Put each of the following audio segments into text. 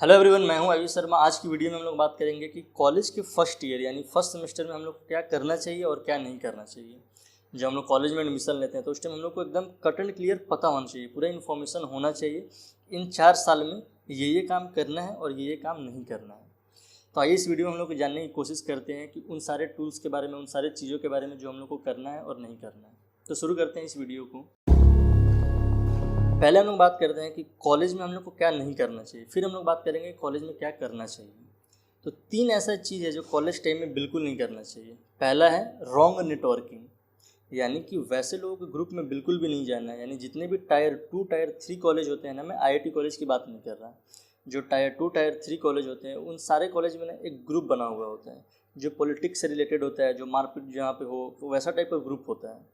Hello everyone, मैं हूं आयुष शर्मा। आज की वीडियो में हम लोग बात करेंगे कि कॉलेज के फर्स्ट ईयर यानी फर्स्ट सेमेस्टर में हम लोग को क्या करना चाहिए और क्या नहीं करना चाहिए। जब हम लोग कॉलेज में एडमिशन लेते हैं तो उस टाइम हम लोग को एकदम कट एंड क्लियर पता होना चाहिए, पूरा इन्फॉर्मेशन होना चाहिए। इन 4 साल में ये काम करना है और ये काम नहीं करना है। तो आइए इस वीडियो में हम लोग जानने की कोशिश करते हैं कि उन सारे टूल्स के बारे में, उन सारे चीज़ों के बारे में जो हम लोग को करना है और नहीं करना है। तो शुरू करते हैं इस वीडियो को। पहले हम लोग बात करते हैं कि कॉलेज में हम लोग को क्या नहीं करना चाहिए, फिर हम लोग बात करेंगे कॉलेज में क्या करना चाहिए। तो 3 ऐसा चीज़ है जो कॉलेज टाइम में बिल्कुल नहीं करना चाहिए। पहला है रॉन्ग नेटवर्किंग, यानी कि वैसे लोगों के ग्रुप में बिल्कुल भी नहीं जाना है। यानी जितने भी टायर 2 टायर 3 कॉलेज होते हैं ना, मैं आईआईटी कॉलेज की बात नहीं कर रहा। जो टायर 2 टायर 3 कॉलेज होते हैं उन सारे कॉलेज में ना एक ग्रुप बना हुआ होता है जो पॉलिटिक्स से रिलेटेड होता है, जो मारपीट जहाँ पे हो वो वैसा टाइप का ग्रुप होता है।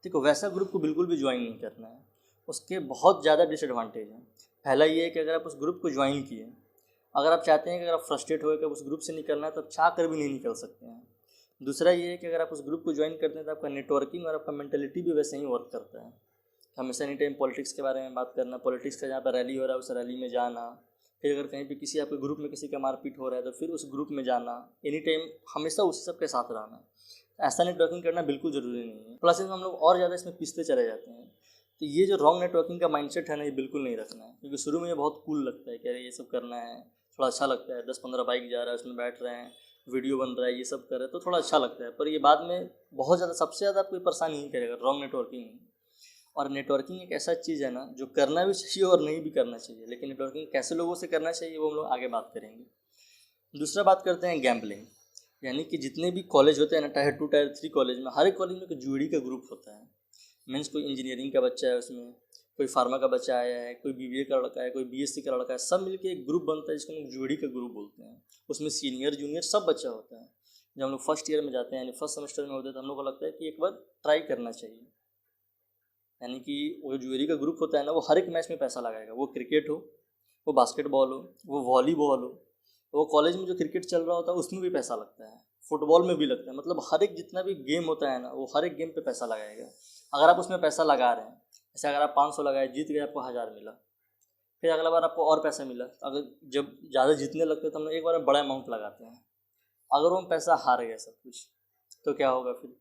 ठीक है, वैसा ग्रुप को बिल्कुल भी ज्वाइन नहीं करना है। उसके बहुत ज़्यादा डिसएडवांटेज हैं। पहला ये है कि अगर आप उस ग्रुप को ज्वाइन किए, अगर आप चाहते हैं कि अगर आप फ्रस्ट्रेट हो कि उस ग्रुप से निकलना है तो आप चाह कर भी नहीं निकल सकते हैं। दूसरा ये है कि अगर आप उस ग्रुप को ज्वाइन करते हैं तो आपका नेटवर्किंग और आपका मेंटेलिटी भी वैसे ही वर्क करता है। हमेशा एनी टाइम पॉलिटिक्स के बारे में बात करना, पॉलिटिक्स का जहाँ पर रैली हो रहा है उस रैली में जाना, फिर अगर कहीं पे किसी आपके ग्रुप में किसी का मारपीट हो रहा है तो फिर उस ग्रुप में जाना, एनी टाइम हमेशा उसी सब के साथ रहना। ऐसा नेटवर्किंग करना बिल्कुल ज़रूरी नहीं है। प्लस हम लोग और ज़्यादा इसमें पिसते चले जाते हैं। तो ये जो रॉन्ग नेटवर्किंग का माइंडसेट है ना, ये बिल्कुल नहीं रखना है। क्योंकि शुरू में ये बहुत कूल लगता है कि अरे ये सब करना है, थोड़ा अच्छा लगता है। 10-15 बाइक जा रहा है, उसमें बैठ रहे हैं, वीडियो बन रहा है, ये सब कर रहे हैं तो थोड़ा अच्छा लगता है। पर ये बाद में बहुत ज़्यादा, सबसे ज़्यादा कोई परेशान नहीं करेगा रॉन्ग नेटवर्किंग। और नेटवर्किंग एक ऐसा चीज़ है ना जो करना भी चाहिए और नहीं भी करना चाहिए। लेकिन नेटवर्किंग कैसे लोगों से करना चाहिए वो हम लोग आगे बात करेंगे। दूसरा बात करते हैं गैम्बलिंग। यानी कि जितने भी कॉलेज होते हैं ना, टायर 2 टायर 3 कॉलेज में, हर एक कॉलेज में एक ज्यूरी का ग्रुप होता है। मीन्स कोई इंजीनियरिंग का बच्चा है उसमें, कोई फार्मा का बच्चा आया है, कोई बीबीए का लड़का है, कोई बीएससी का लड़का है, सब मिलके एक ग्रुप बनता है जिसको हम ज्यूरी का ग्रुप बोलते हैं। उसमें सीनियर जूनियर सब बच्चा होता है। जब हम लोग फर्स्ट ईयर में जाते हैं यानी फर्स्ट सेमेस्टर में होते हैं तो हम लोग को लगता है कि एक बार ट्राई करना चाहिए। यानी कि वो ज्यूरी का ग्रुप होता है ना, वो हर एक मैच में पैसा लगाएगा। वो क्रिकेट हो, वो बास्केटबॉल हो, वो वॉलीबॉल हो। वो कॉलेज में जो क्रिकेट चल रहा होता है उसमें भी पैसा लगता है, फुटबॉल में भी लगता है। मतलब हर एक जितना भी गेम होता है ना, वो हर एक गेम पे पैसा लगाएगा। अगर आप उसमें पैसा लगा रहे हैं, जैसे अगर आप 500 लगाए, जीत गए, आपको 1000 मिला। फिर अगला बार आपको और पैसा मिला। अगर जब ज़्यादा जीतने लगते हैं तो हम लोग एक बार में बड़ा अमाउंट लगाते हैं। अगर वो हम पैसा हार गए सब कुछ, तो क्या होगा फिर?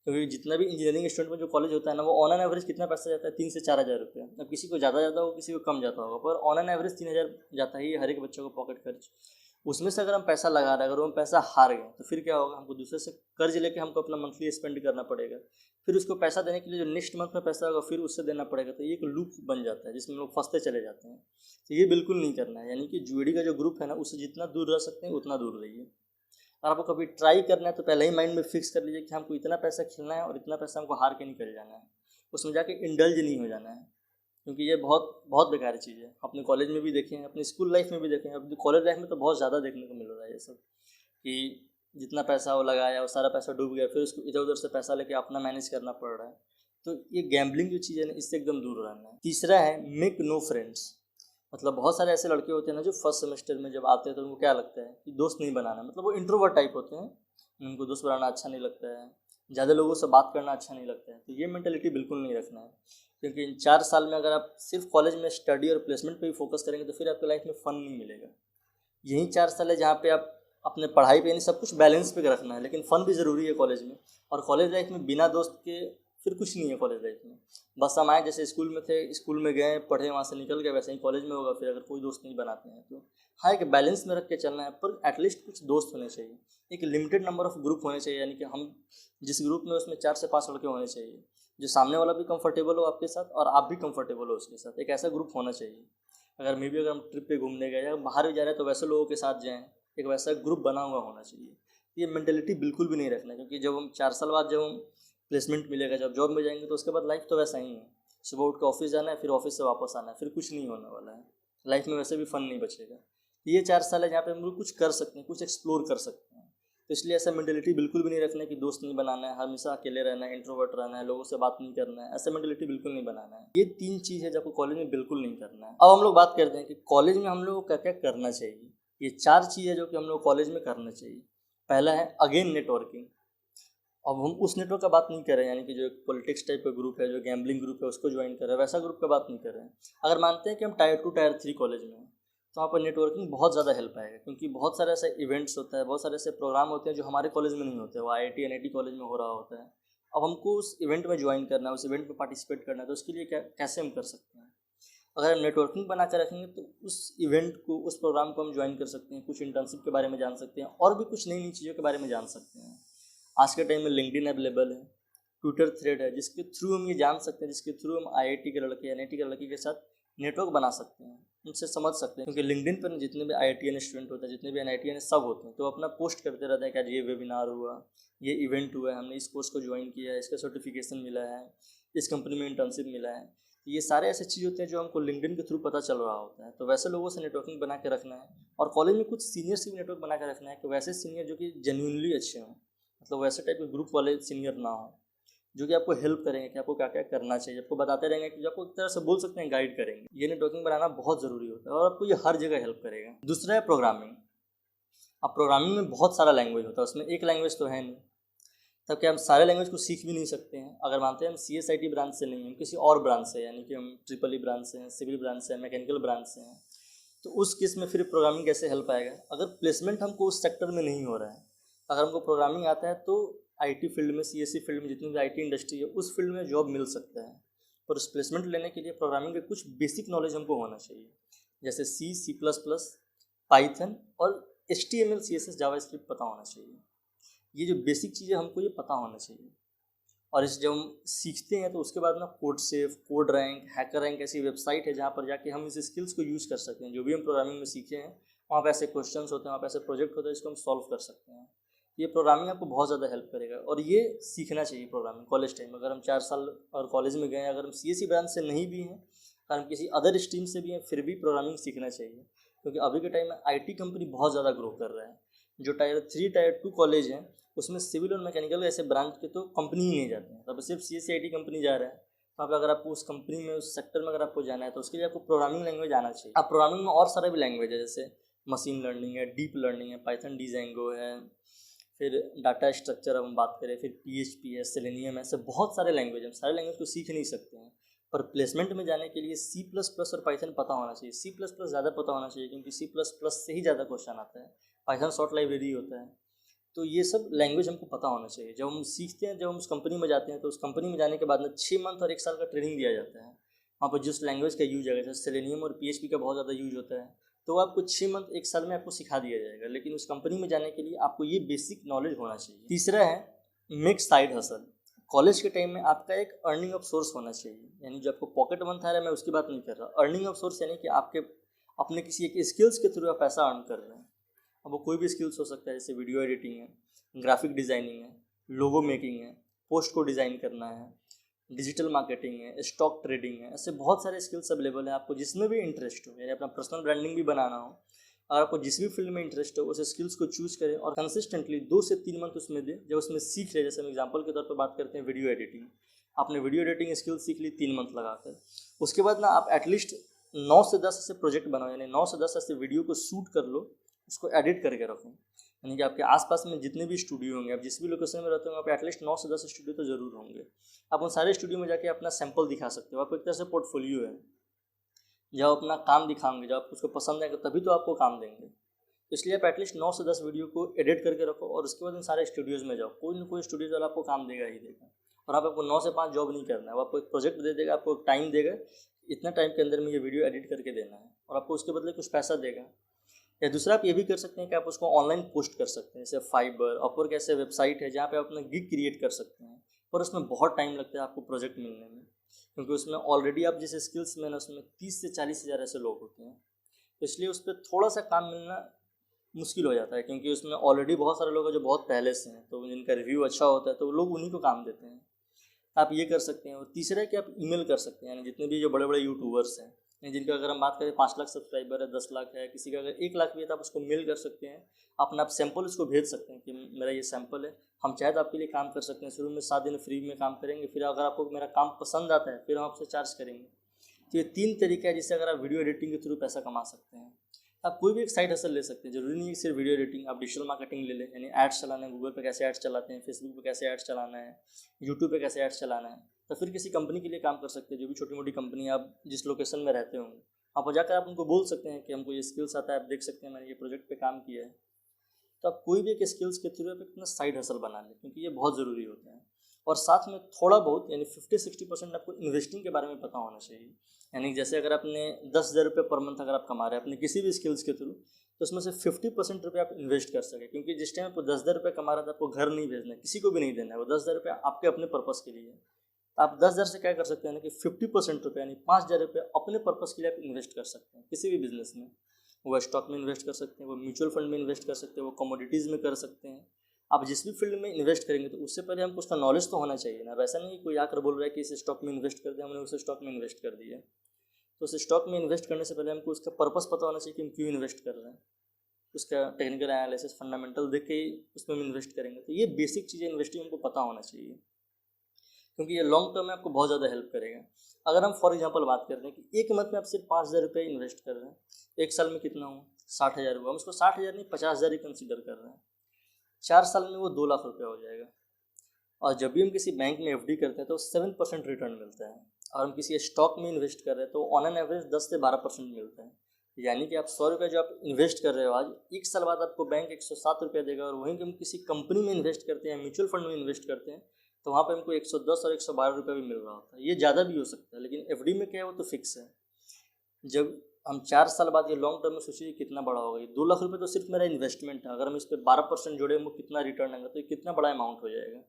क्योंकि जितना भी इंजीनियरिंग स्टूडेंट में जो कॉलेज होता है ना, वो ऑन एन एवरेज कितना पैसा जाता है? 3 से 4 हज़ार रुपये। अब किसी को ज़्यादा जाता होगा, किसी को कम जाता होगा, पर ऑन एन एवरेज 3 हज़ार जाता ही है हर एक बच्चे को पॉकेट खर्च। उसमें से अगर हम पैसा लगा रहे हैं, अगर हम पैसा हार गए तो फिर क्या होगा? हमको दूसरे से कर्ज लेके हमको अपना मंथली स्पेंड करना पड़ेगा। फिर उसको पैसा देने के लिए जो नेक्स्ट मंथ में पैसा होगा फिर उससे देना पड़ेगा। तो ये एक लूप बन जाता है जिसमें लोग फंसते चले जाते हैं। तो ये बिल्कुल नहीं करना है। यानी कि जुएडी का जो ग्रुप है ना, उससे जितना दूर रह सकते हैं उतना दूर रहिए। और आपको कभी ट्राई करना है तो पहले ही माइंड में फिक्स कर लीजिए कि हमको इतना पैसा खेलना है और इतना पैसा हमको हार के निकल जाना है। उसमें जाके इंडल्ज नहीं हो जाना है। क्योंकि ये बहुत बहुत बेकार चीज़ है। अपने कॉलेज में भी देखें, अपनी स्कूल लाइफ में भी देखें, अब कॉलेज लाइफ में तो बहुत ज़्यादा देखने को मिल रहा है ये सब, कि जितना पैसा वो लगाया वो सारा पैसा डूब गया, फिर उसको इधर उधर से पैसा लेके अपना मैनेज करना पड़ रहा है। तो ये गैम्बलिंग जो चीज़ है ना, इससे एकदम दूर रहना है। तीसरा है मेक नो फ्रेंड्स। मतलब बहुत सारे ऐसे लड़के होते हैं ना जो फर्स्ट सेमेस्टर में जब आते हैं तो उनको क्या लगता है कि दोस्त नहीं बनाना। मतलब वो इंट्रोवर्ट टाइप होते हैं, उनको दोस्त बनाना अच्छा नहीं लगता है, ज़्यादा लोगों से बात करना अच्छा नहीं लगता है। तो ये मेंटेलिटी बिल्कुल नहीं रखना है। क्योंकि इन 4 साल में अगर आप सिर्फ कॉलेज में स्टडी और प्लेसमेंट पे ही फोकस करेंगे तो फिर आपकी लाइफ में फ़न नहीं मिलेगा। यही 4 साल है जहाँ पे आप अपने पढ़ाई पे यानी सब कुछ बैलेंस पे रखना है, लेकिन फ़न भी ज़रूरी है कॉलेज में। और कॉलेज लाइफ में बिना दोस्त के फिर कुछ नहीं है कॉलेज लाइफ में। बस हम आए, जैसे स्कूल में थे, स्कूल में गए, पढ़े, वहाँ से निकल गए, वैसे ही कॉलेज में होगा फिर अगर कोई दोस्त नहीं बनाते हैं तो। हाँ, एक बैलेंस में रख के चलना है, पर एटलीस्ट कुछ दोस्त होने चाहिए। एक लिमिटेड नंबर ऑफ़ ग्रुप होने चाहिए। यानी कि हम जिस ग्रुप में उसमें 4 से 5 लड़के होने चाहिए, जो सामने वाला भी कंफर्टेबल हो आपके साथ और आप भी कंफर्टेबल हो उसके साथ। एक ऐसा ग्रुप होना चाहिए। अगर हम ट्रिप पे घूमने गए या बाहर भी जा रहे हैं तो वैसे लोगों के साथ जाएँ। एक वैसा ग्रुप बना हुआ होना चाहिए। ये मेंटेलिटी बिल्कुल भी नहीं रखना है। क्योंकि जब हम 4 साल बाद जब हम प्लेसमेंट मिलेगा, जब जॉब में जाएंगे तो उसके बाद लाइफ तो वैसा ही है। सुबह उठ के ऑफिस जाना है, फिर ऑफिस से वापस आना है, फिर कुछ नहीं होने वाला है। लाइफ में वैसे भी फ़न नहीं बचेगा। ये 4 साल है जहाँ पे हम लोग कुछ कर सकते हैं, कुछ एक्सप्लोर कर सकते हैं। तो इसलिए ऐसा मेंटेलिटी बिल्कुल भी नहीं रखना है कि दोस्त नहीं बनाना है, हमेशा अकेले रहना है, इंट्रोवर्ट रहना है, लोगों से बात नहीं करना है। ऐसा मेंटेलिटी बिल्कुल नहीं बनाना है। ये 3 चीज़ है जो आपको कॉलेज में बिल्कुल नहीं करना है। अब हम लोग बात करते हैं कि कॉलेज में हम लोग को क्या क्या करना चाहिए। ये 4 चीज़ है जो कि हम लोग कॉलेज में करना चाहिए। पहला है अगेन नेटवर्किंग। अब हम उस नेटवर्क का बात नहीं कर रहे हैं, यानी कि जो एक पॉलिटिक्स टाइप का ग्रुप है, जो गैम्बलिंग ग्रुप है, उसको ज्वाइन कर रहे हैं, वैसा ग्रुप का बात नहीं कर रहे हैं। अगर मानते हैं कि हम टायर 2 टायर 3 कॉलेज में हैं तो वहाँ पर नेटवर्किंग बहुत ज़्यादा हेल्प आएगा, क्योंकि बहुत सारे ऐसे इवेंट्स होता है, बहुत सारे ऐसे प्रोग्राम होते हैं जो हमारे कॉलेज में नहीं होते, वो IIT NIT कॉलेज में हो रहा होता है। अब हमको उस इवेंट में ज्वाइन करना है, उस इवेंट में पार्टिसिपेट करना है, तो उसके लिए कैसे हम कर सकते हैं? अगर हम नेटवर्किंग बना कर रखेंगे तो उस इवेंट को, उस प्रोग्राम को हम ज्वाइन कर सकते हैं, कुछ इंटर्नशिप के बारे में जान सकते हैं और भी कुछ नई नई चीज़ों के बारे में जान सकते हैं। आज के टाइम में लिंक्डइन अवेलेबल है, ट्विटर थ्रेड है, जिसके थ्रू हम ये जान सकते हैं, जिसके थ्रू हम IIT के लड़के NIT के लड़के के साथ नेटवर्क बना सकते हैं, उनसे समझ सकते हैं। क्योंकि लिंक्डइन पर जितने भी IITian स्टूडेंट होते हैं, जितने भी NITian सब होते हैं, तो अपना पोस्ट करते रहते हैं कि आज ये वेबिनार हुआ, ये इवेंट हुआ है, हमने इस कोर्स को ज्वाइन किया है, इसका सर्टिफिकेशन मिला है, इस कंपनी में इंटर्नशिप मिला है। ये सारे ऐसे चीज़ होते हैं जो हमको लिंक्डइन के थ्रू पता चल रहा होता है। तो वैसे लोगों से नेटवर्किंग बना के रखना है, और कॉलेज में कुछ सीनियर से भी नेटवर्क बना के रखना है कि वैसे सीनियर जो कि जेन्युइनली अच्छे हों, मतलब वैसे टाइप के ग्रुप वाले सीनियर ना हो, जो कि आपको हेल्प करेंगे कि आपको क्या क्या करना चाहिए, आपको बताते रहेंगे, कि जो आपको एक तरह से बोल सकते हैं गाइड करेंगे। ये नेटवर्किंग बनाना बहुत ज़रूरी होता है और आपको ये हर जगह हेल्प करेगा। दूसरा है प्रोग्रामिंग। अब प्रोग्रामिंग में बहुत सारा लैंग्वेज होता है, उसमें एक लैंग्वेज तो है नहीं, तब क्या हम सारे लैंग्वेज को सीख भी नहीं सकते हैं। अगर मानते हैं हम CSIT ब्रांच से नहीं, हम किसी और ब्रांच से, यानी कि हम EEE ब्रांच से हैं, सिविल ब्रांच से हैं, मैकेनिकल ब्रांच से हैं, तो उस केस में फिर प्रोग्रामिंग कैसे हेल्प आएगा? अगर प्लेसमेंट हमको उस सेक्टर में नहीं हो रहा है, अगर हमको प्रोग्रामिंग आता है तो IT फील्ड में, CSE फील्ड में, जितनी भी IT इंडस्ट्री है उस फील्ड में जॉब मिल सकता है। पर उस प्लेसमेंट लेने के लिए प्रोग्रामिंग के कुछ बेसिक नॉलेज हमको होना चाहिए, जैसे C++, पाइथन और HTML CSS जावास्क्रिप्ट पता होना चाहिए। ये जो बेसिक चीज़ें हमको ये पता होना चाहिए। और इस जब हम सीखते हैं तो उसके बाद ना कोडसेफ, कोड रैंक, हैकर रैंक ऐसी वेबसाइट है जहाँ पर जाके हम इस स्किल्स को यूज़ कर सकते हैं। जो भी हम प्रोग्रामिंग में सीखे हैं वहाँ पे ऐसे क्वेश्चंस होते हैं, वहाँ पे ऐसे प्रोजेक्ट होते हैं जिसको हम सॉल्व कर सकते हैं। ये प्रोग्रामिंग आपको बहुत ज़्यादा हेल्प करेगा और ये सीखना चाहिए प्रोग्रामिंग कॉलेज टाइम में। अगर हम 4 साल और कॉलेज में गए हैं, अगर हम CSE ब्रांच से नहीं भी हैं, अगर हम किसी अदर स्ट्रीम से भी हैं, फिर भी प्रोग्रामिंग सीखना चाहिए, क्योंकि अभी के टाइम में IT कंपनी बहुत ज़्यादा ग्रो कर रहा है। जो Tier 3 Tier 2 कॉलेज हैं उसमें सिविल और मैकेनिकल ऐसे ब्रांच के तो कंपनी ही नहीं जाते हैं, तब सिर्फ CSE IT कंपनी जा रहा है। वहाँ पे अगर आपको उस कंपनी में, उस सेक्टर में अगर आपको जाना है तो उसके लिए आपको प्रोग्रामिंग लैंग्वेज आना चाहिए। अब प्रोग्रामिंग में और सारे भी लैंग्वेज है, जैसे मशीन लर्निंग है, डीप लर्निंग है, पाइथन डिजाइंगो है, फिर डाटा स्ट्रक्चर हम बात करें, फिर PHP है, सेलेनियम है, ऐसे बहुत सारे लैंग्वेज हैं। सारे लैंग्वेज को सीख नहीं सकते हैं, पर प्लेसमेंट में जाने के लिए C++ और पाइथन पता होना चाहिए। C++ ज़्यादा पता होना चाहिए, क्योंकि C++ से ही ज़्यादा क्वेश्चन आता है। पाइथन शॉर्ट लाइब्रेरी होता है। तो ये सब लैंग्वेज हमको पता होना चाहिए। जब हम सीखते हैं, जब हम उस कंपनी में जाते हैं, तो उस कंपनी में जाने के बाद में 6 मंथ और 1 साल का ट्रेनिंग दिया जाता है। वहाँ पर जिस लैंग्वेज का यूज है, जैसे सेलेनियम और PHP का बहुत ज़्यादा यूज होता है, तो आपको 6 मंथ 1 साल में आपको सिखा दिया जाएगा। लेकिन उस कंपनी में जाने के लिए आपको ये बेसिक नॉलेज होना चाहिए। तीसरा है मेक साइड हसल। कॉलेज के टाइम में आपका एक अर्निंग ऑफ सोर्स होना चाहिए, यानी जो आपको पॉकेट मनी आ रहा है, मैं उसकी बात नहीं कर रहा। अर्निंग ऑफ सोर्स यानी कि आपके अपने किसी एक स्किल्स के थ्रू आप पैसा अर्न कर रहे हैं। अब वो कोई भी स्किल्स हो सकता है, जैसे वीडियो एडिटिंग है, ग्राफिक डिज़ाइनिंग है, लोगो मेकिंग है, पोस्ट को डिज़ाइन करना है, डिजिटल मार्केटिंग है, स्टॉक ट्रेडिंग है, ऐसे बहुत सारे स्किल्स अवेलेबल हैं। आपको जिसमें भी इंटरेस्ट हो, यानी अपना पर्सनल ब्रांडिंग भी बनाना हो, अगर आपको जिस भी फील्ड में इंटरेस्ट हो, उस स्किल्स को चूज़ करें और कंसिस्टेंटली 2 से 3 मंथ उसमें दें। जब उसमें सीख ले, जैसे हम एग्जाम्पल के तौर पर बात करते हैं वीडियो एडिटिंग, आपने वीडियो एडिटिंग स्किल सीख ली 3 मंथ लगाकर, उसके बाद ना आप एटलीस्ट 9 से 10 ऐसे प्रोजेक्ट बनाओ, यानी 9 से 10 ऐसे वीडियो को शूट कर लो, उसको एडिट करके रखो। यानी कि आपके आसपास में जितने भी स्टूडियो होंगे, आप जिस भी लोकेशन में रहते होंगे, आप एटलीस्ट 9 से 10 स्टूडियो तो ज़रूर होंगे। आप उन सारे स्टूडियो में जाके अपना सैंपल दिखा सकते हो। आपको एक तरह से पोर्टफोलियो है। जब आप अपना काम दिखाओगे, जब आप उसको पसंद आएगा, तभी तो आपको काम देंगे। इसलिए आप एटलीस्ट 9 से 10 वीडियो को एडिट करके रखो और उसके बाद उन सारे स्टूडियोज़ में जाओ। कोई ना कोई स्टूडियोज वाला आपको काम देगा ही देगा। और आपको 9 से 5 जॉब नहीं करना है, वो आपको एक प्रोजेक्ट दे देगा, आपको एक टाइम देगा, इतना टाइम के अंदर में ये वीडियो एडिट करके देना है, और आपको उसके बदले कुछ पैसा देगा। या दूसरा आप ये भी कर सकते हैं कि आप उसको ऑनलाइन पोस्ट कर सकते हैं, जैसे फाइबर, अपवर्क ऐसे वेबसाइट है जहाँ पे आप अपना गिग क्रिएट कर सकते हैं। पर उसमें बहुत टाइम लगता है आपको प्रोजेक्ट मिलने में, क्योंकि उसमें ऑलरेडी आप जिस स्किल्स में ना, उसमें 30 से 40 हज़ार ऐसे लोग होते हैं। तो इसलिए उस पर थोड़ा सा काम मिलना मुश्किल हो जाता है, क्योंकि उसमें ऑलरेडी बहुत सारे लोग हैं जो बहुत पहले से हैं, तो जिनका रिव्यू अच्छा होता है तो वो लोग उन्हीं को काम देते हैं। आप ये कर सकते हैं। और तीसरा है कि आप ईमेल कर सकते हैं, यानी जितने भी जो बड़े बड़े यूट्यूबर्स हैं, जिनका अगर हम बात करें 5 लाख सब्सक्राइबर है, 10 लाख है, किसी का अगर 1 लाख भी है, तो आप उसको मेल कर सकते हैं, अपना आप सैंपल उसको भेज सकते हैं कि मेरा ये सैंपल है, हम चाहे तो आपके लिए काम कर सकते हैं। शुरू में 7 दिन फ्री में काम करेंगे, फिर अगर आपको मेरा काम पसंद आता है फिर हम आपसे चार्ज करेंगे। तो ये 3 तरीका है जिससे अगर आप वीडियो एडिटिंग के थ्रू पैसा कमा सकते हैं। आप कोई भी एक साइड हसल ले सकते हैं, जरूरी नहीं है सिर्फ वीडियो एडिटिंग। आप डिजिटल मार्केटिंग ले लें, यानी एड्स चलाना है, गूगल पे कैसे एड्स चलाते हैं, फेसबुक पे कैसे एड्स चलाना है, यूट्यूब पे कैसे एड्स चलाना है। तो फिर किसी कंपनी के लिए काम कर सकते हैं, जो भी छोटी मोटी कंपनी आप जिस लोकेशन में रहते होंगे, आप जाकर आप उनको बोल सकते हैं कि हमको ये स्किल्स आता है, आप देख सकते हैं मैंने ये प्रोजेक्ट पे काम किया है। तो आप कोई भी एक स्किल्स के थ्रू आप अपना साइड हसल बना लें, क्योंकि ये बहुत ज़रूरी होता है। और साथ में थोड़ा बहुत यानी 50-60% आपको इन्वेस्टिंग के बारे में पता होना चाहिए। यानी जैसे अगर आपने 10,000 रुपये पर मंथ अगर आप कमा रहे हैं अपने किसी भी स्किल्स के थ्रू, तो उसमें से 50% रुपये आप इन्वेस्ट कर सकें, क्योंकि जिस टाइम आपको 10,000 रुपये कमा रहा था आपको घर नहीं भेजना है, किसी को भी नहीं देना है, वो 10,000 रुपये आपके अपने पर्पज़ के लिए है। तो आप 10,000 से क्या कर सकते हैं ना कि 50% रुपये यानी 5,000 रुपये अपने पर्पज़ के लिए आप इन्वेस्ट कर सकते हैं किसी भी बिजनेस में। वो स्टॉक में इन्वेस्ट कर सकते हैं, वो म्यूचुअल फंड में इन्वेस्ट कर सकते हैं, वो कमोडिटीज़ में कर सकते हैं। आप जिस भी फील्ड में इन्वेस्ट करेंगे तो उससे पहले हमको उसका नॉलेज तो होना चाहिए ना। वैसा नहीं कोई आकर बोल रहा है कि इस स्टॉक में इन्वेस्ट कर दिया, हमने उस स्टॉक में इन्वेस्ट कर दिया। तो उस स्टॉक में इन्वेस्ट करने से पहले हमको उसका पर्पस पता होना चाहिए कि हम क्यों इन्वेस्ट कर रहे हैं। उसका टेक्निकल एनालिसिस फंडामेंटल देख के ही उसमें हम इन्वेस्ट करेंगे। तो ये बेसिक चीज़ें इन्वेस्टिंग हमको पता होना चाहिए, क्योंकि ये लॉन्ग टर्म में आपको बहुत ज़्यादा हेल्प करेगा। अगर हम फॉर एग्जांपल बात करते हैं कि एक मंथ में आप सिर्फ 5,000 रुपये इन्वेस्ट कर रहे हैं, एक साल में कितना हुआ 60,000 हुआ। हम उसको 60,000 नहीं 50,000 ही कंसिडर कर रहे हैं। 4 साल में वो 2 लाख रुपये हो जाएगा। और जब भी हम किसी बैंक में एफडी करते हैं तो 7% रिटर्न मिलता है, और हम किसी स्टॉक में इन्वेस्ट कर रहे हैं तो ऑन एन एवरेज 10 से 12% मिलता है। यानी कि आप 100 रुपये जो आप इन्वेस्ट कर रहे हो आज, एक साल बाद आपको बैंक 107 रुपये देगा। और वहीं हम किसी कंपनी में इन्वेस्ट करते हैं, म्यूचुअल फंड में इन्वेस्ट करते हैं, तो वहाँ पे हमको 110 और 112 रुपये भी मिल रहा होता है। ये ज़्यादा भी हो सकता है, लेकिन एफडी में क्या है वो तो फिक्स है। जब हम 4 साल बाद ये लॉन्ग टर्म में सोचिए कितना बड़ा होगा। ये 2 लाख रुपये तो सिर्फ मेरा इन्वेस्टमेंट है, अगर हम इस पर 12% जोड़े हमको कितना रिटर्न आएगा, तो ये कितना बड़ा अमाउंट हो जाएगा।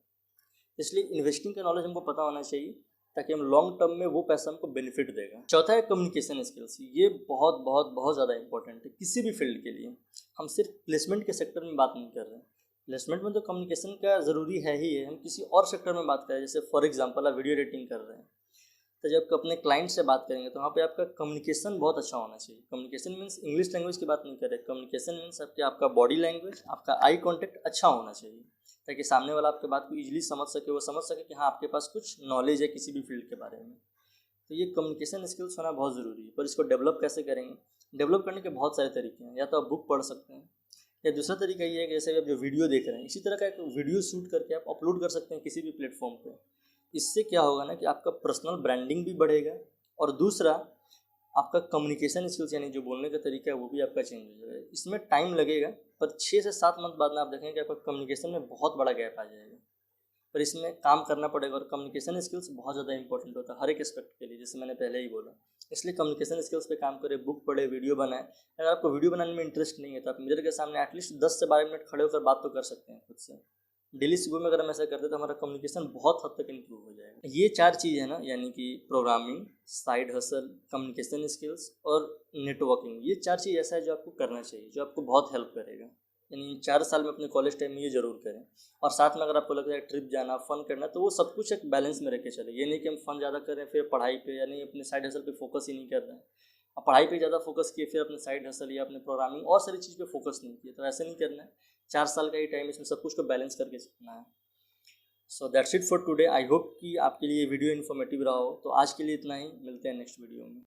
इसलिए इन्वेस्टिंग का नॉलेज हमको पता होना चाहिए, ताकि हम लॉन्ग टर्म में वो पैसा हमको बेनिफिट देगा। चौथा है कम्युनिकेशन स्किल्स। ये बहुत बहुत बहुत ज़्यादा इंपॉर्टेंट है किसी भी फील्ड के लिए। हम सिर्फ प्लेसमेंट के सेक्टर में बात नहीं कर रहे हैं, प्लेसमेंट में तो कम्युनिकेशन का ज़रूरी है ही है। हम किसी और सेक्टर में बात करें, जैसे फॉर एग्जांपल आप वीडियो एडिटिंग कर रहे हैं, तो जब अपने क्लाइंट से बात करेंगे तो वहाँ पे आपका कम्युनिकेशन बहुत अच्छा होना चाहिए। कम्युनिकेशन मीन्स इंग्लिश लैंग्वेज की बात नहीं कर रहे, कम्युनिकेशन मीन्स आपका बॉडी लैंग्वेज, आपका आई कॉन्टेक्ट अच्छा होना चाहिए, ताकि सामने वाला आपके बात को ईजिली समझ सके, वो समझ सके कि हाँ आपके पास कुछ नॉलेज है किसी भी फील्ड के बारे में। तो ये कम्युनिकेशन स्किल्स होना बहुत ज़रूरी है। पर इसको डेवलप कैसे करेंगे? डेवलप करने के बहुत सारे तरीके हैं। या तो आप बुक पढ़ सकते हैं, या दूसरा तरीका ये है कि जैसे आप जो वीडियो देख रहे हैं, इसी तरह का एक वीडियो शूट करके आप अपलोड कर सकते हैं किसी भी प्लेटफॉर्म पर। इससे क्या होगा ना कि आपका पर्सनल ब्रांडिंग भी बढ़ेगा, और दूसरा आपका कम्युनिकेशन स्किल्स यानी जो बोलने का तरीका है वो भी आपका चेंज हो जाएगा। इसमें टाइम लगेगा, पर 6 से 7 मंथ बाद में आप देखेंगे कि आपका कम्युनिकेशन में बहुत बड़ा गैप आ जाएगा। पर इसमें काम करना पड़ेगा, और कम्युनिकेशन स्किल्स बहुत ज़्यादा इंपॉर्टेंट होता है हर एक एस्पेक्ट के लिए, जैसे मैंने पहले ही बोला। इसलिए कम्युनिकेशन स्किल्स पे काम करें, बुक पढ़े, वीडियो बनाएं। अगर आपको वीडियो बनाने में इंटरेस्ट नहीं है तो आप मिरर के सामने एटलीस्ट 10 से 12 मिनट खड़े होकर बात तो कर सकते हैं खुद से। डेली सुबह में अगर हम ऐसा करते हैं तो हमारा कम्युनिकेशन बहुत हद तक इम्प्रूव हो जाएगा। ये 4 चीज़ है ना, यानी कि programming, side hustle, communication skills और नेटवर्किंग। ये 4 चीज़ ऐसा है जो आपको करना चाहिए, जो आपको बहुत हेल्प करेगा। यानी 4 साल में अपने कॉलेज टाइम में ये ज़रूर करें। और साथ में अगर आपको लगता है ट्रिप जाना, फ़न करना, तो वो सब कुछ एक बैलेंस में रख के चले। ये नहीं कि हम फ़न ज़्यादा करें फिर पढ़ाई पे, यानी अपने साइड हसल पे फोकस ही नहीं कर रहे हैं। अब पढ़ाई पे ज़्यादा फोकस किए, फिर अपने साइड हसल या अपने प्रोग्रामिंग और सारी चीज़ पे फोकस नहीं किए, तो ऐसे नहीं करना है। 4 साल का ही टाइम, इसमें सब कुछ को बैलेंस करके चलना है। So that's it for today. I hope कि आपके लिए वीडियो इन्फॉर्मेटिव रहा हो। तो आज के लिए इतना ही, मिलते हैं नेक्स्ट वीडियो में।